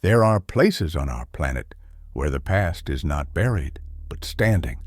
There are places on our planet where the past is not buried, but standing.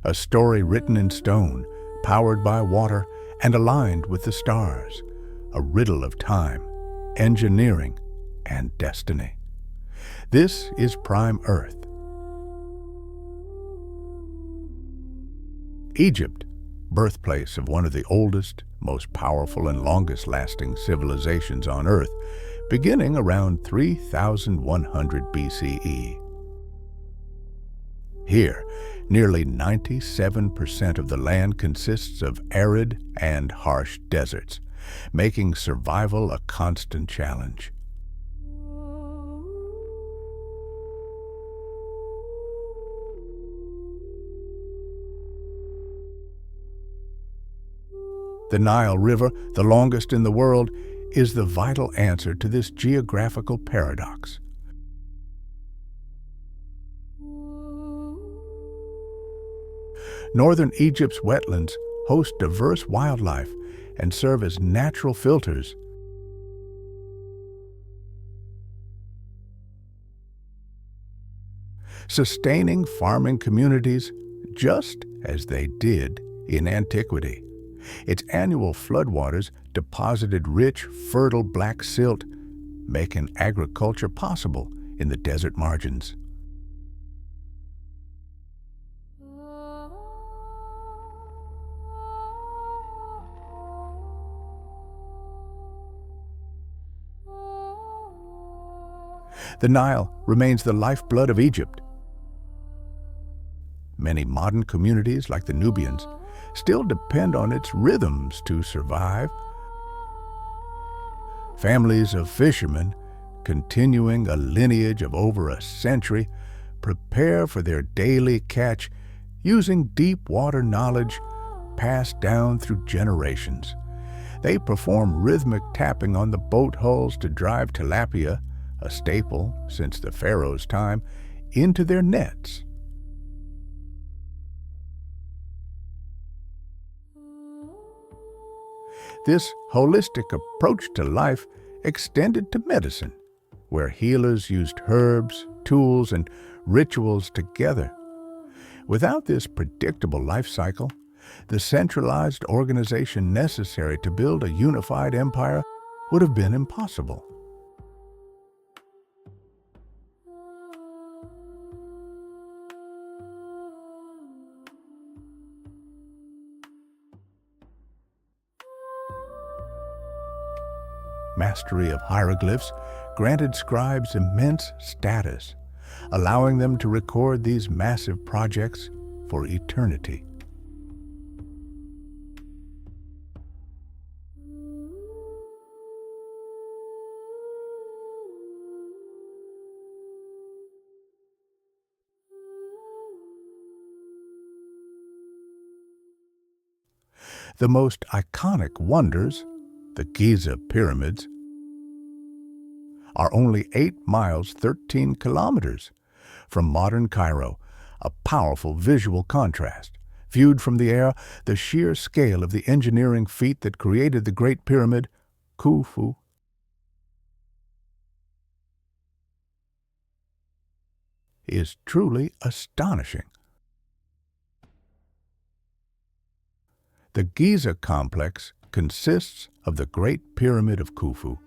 A story written in stone, powered by water, and aligned with the stars. A riddle of time, engineering, and destiny. This is Prime Earth. Egypt, birthplace of one of the oldest, most powerful, and longest-lasting civilizations on Earth, beginning around 3100 BCE. Here, nearly 97% of the land consists of arid and harsh deserts, making survival a constant challenge. The Nile River, the longest in the world, is the vital answer to this geographical paradox. Northern Egypt's wetlands host diverse wildlife and serve as natural filters. Sustaining farming communities just as they did in antiquity. Its annual floodwaters deposited rich, fertile black silt, making agriculture possible in the desert margins. The Nile remains the lifeblood of Egypt. Many modern communities, like the Nubians, still depend on its rhythms to survive. Families of fishermen, continuing a lineage of over a century, prepare for their daily catch using deep water knowledge passed down through generations. They perform rhythmic tapping on the boat hulls to drive tilapia, a staple since the pharaoh's time, into their nets. This holistic approach to life extended to medicine, where healers used herbs, tools, and rituals together. Without this predictable life cycle, the centralized organization necessary to build a unified empire would have been impossible. Mastery of hieroglyphs granted scribes immense status, allowing them to record these massive projects for eternity. The most iconic wonders, the Giza Pyramids, are only 8 miles 13 kilometers from modern Cairo, a powerful visual contrast. Viewed from the air, the sheer scale of the engineering feat that created the Great Pyramid, Khufu, is truly astonishing. The Giza complex consists of the Great Pyramid of Khufu,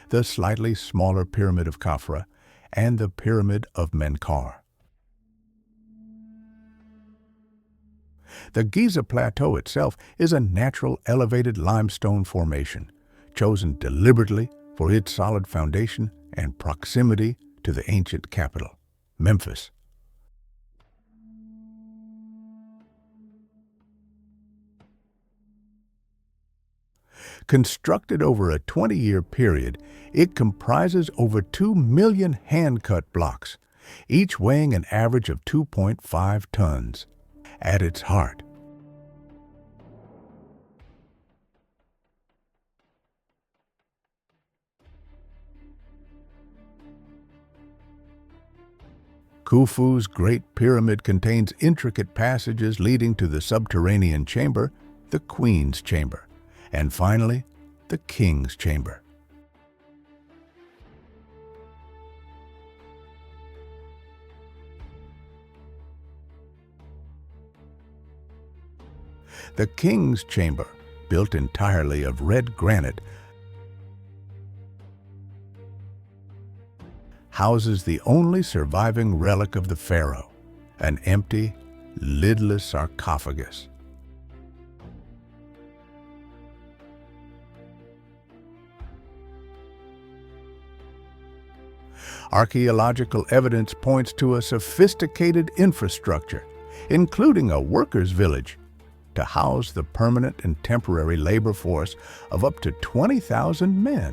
the slightly smaller Pyramid of Khafra, and the Pyramid of Menkaure. The Giza Plateau itself is a natural elevated limestone formation, chosen deliberately for its solid foundation and proximity to the ancient capital, Memphis. Constructed over a 20-year period, it comprises over 2 million hand-cut blocks, each weighing an average of 2.5 tons. At its heart, Khufu's Great Pyramid contains intricate passages leading to the subterranean chamber, the Queen's Chamber, and finally, the King's Chamber. The king's chamber, built entirely of red granite, houses the only surviving relic of the pharaoh, an empty, lidless sarcophagus. Archaeological evidence points to a sophisticated infrastructure, including a workers' village, to house the permanent and temporary labor force of up to 20,000 men.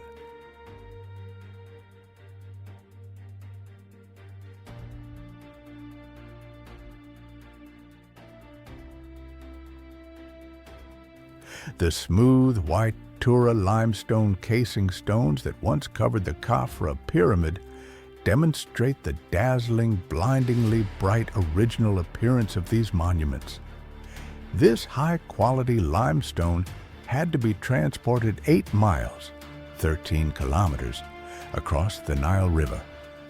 The smooth white Tura limestone casing stones that once covered the Khafra pyramid demonstrate the dazzling, blindingly bright original appearance of these monuments. This high-quality limestone had to be transported 8 miles, 13 kilometers, across the Nile River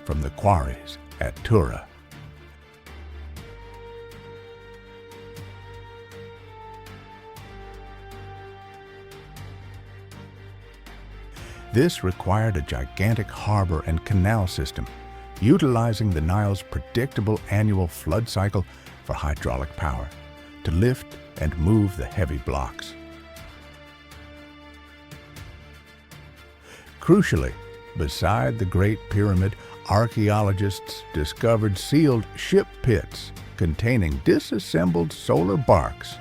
from the quarries at Tura. This required a gigantic harbor and canal system, utilizing the Nile's predictable annual flood cycle for hydraulic power to lift and move the heavy blocks. Crucially, beside the Great Pyramid, archaeologists discovered sealed ship pits containing disassembled solar barks.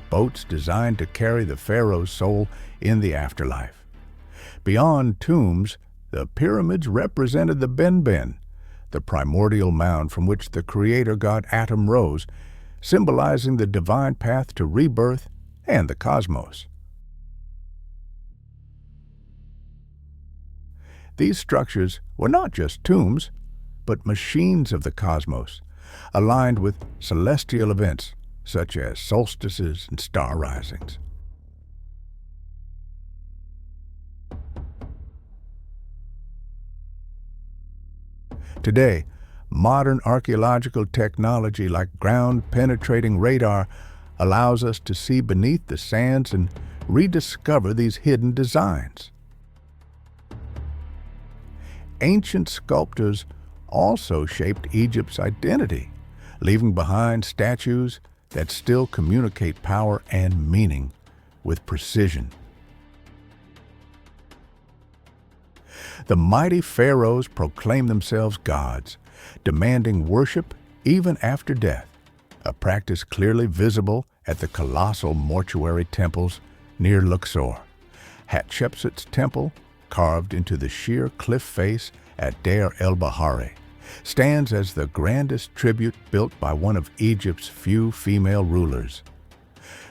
Boats designed to carry the pharaoh's soul in the afterlife. Beyond tombs, the pyramids represented the Benben, the primordial mound from which the creator god Atum rose, symbolizing the divine path to rebirth and the cosmos. These structures were not just tombs, but machines of the cosmos, aligned with celestial events such as solstices and star risings. Today, modern archaeological technology like ground-penetrating radar allows us to see beneath the sands and rediscover these hidden designs. Ancient sculptors also shaped Egypt's identity, leaving behind statues that still communicate power and meaning with precision. The mighty pharaohs proclaim themselves gods, demanding worship even after death, a practice clearly visible at the colossal mortuary temples near Luxor. Hatshepsut's temple, carved into the sheer cliff face at Deir el-Bahari, stands as the grandest tribute built by one of Egypt's few female rulers.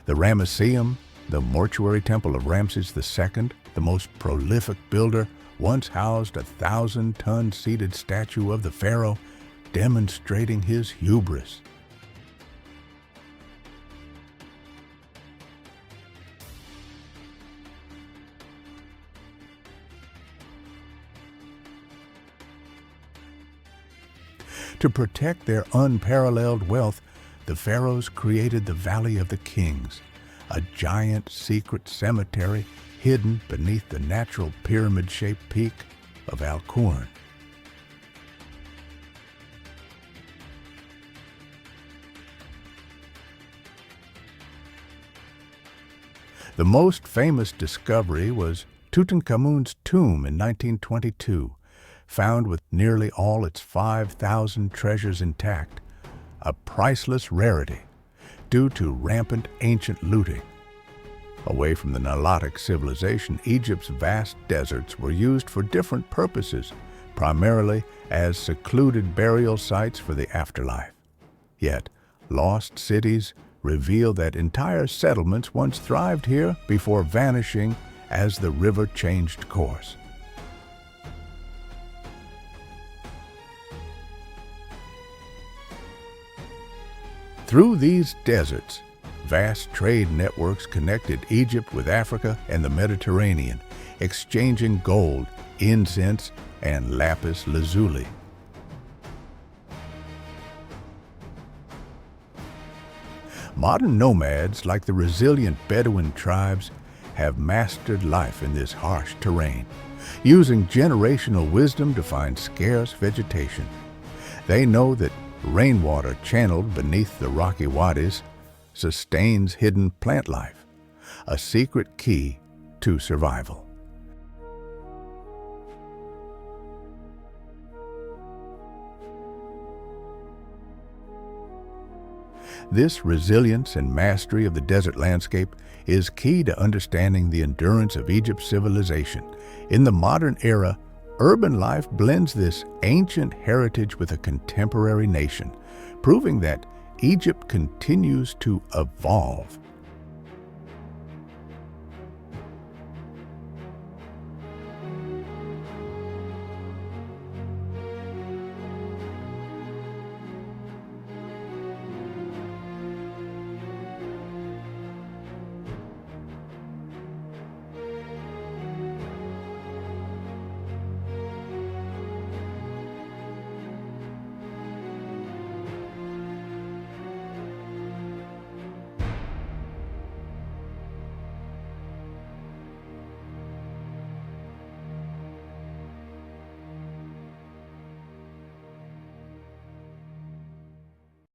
The Ramesseum, the mortuary temple of Ramses II, the most prolific builder, once housed a 1,000-ton seated statue of the pharaoh, demonstrating his hubris. To protect their unparalleled wealth, the pharaohs created the Valley of the Kings, a giant secret cemetery hidden beneath the natural pyramid-shaped peak of Al-Qurn. The most famous discovery was Tutankhamun's tomb in 1922, found with nearly all its 5,000 treasures intact, a priceless rarity due to rampant ancient looting. Away from the Nilotic civilization, Egypt's vast deserts were used for different purposes, primarily as secluded burial sites for the afterlife. Yet, lost cities reveal that entire settlements once thrived here before vanishing as the river changed course. Through these deserts, vast trade networks connected Egypt with Africa and the Mediterranean, exchanging gold, incense, and lapis lazuli. Modern nomads, like the resilient Bedouin tribes, have mastered life in this harsh terrain, using generational wisdom to find scarce vegetation. They know that rainwater channeled beneath the rocky wadis sustains hidden plant life, a secret key to survival. This resilience and mastery of the desert landscape is key to understanding the endurance of Egypt's civilization. In the modern era, urban life blends this ancient heritage with a contemporary nation, proving that Egypt continues to evolve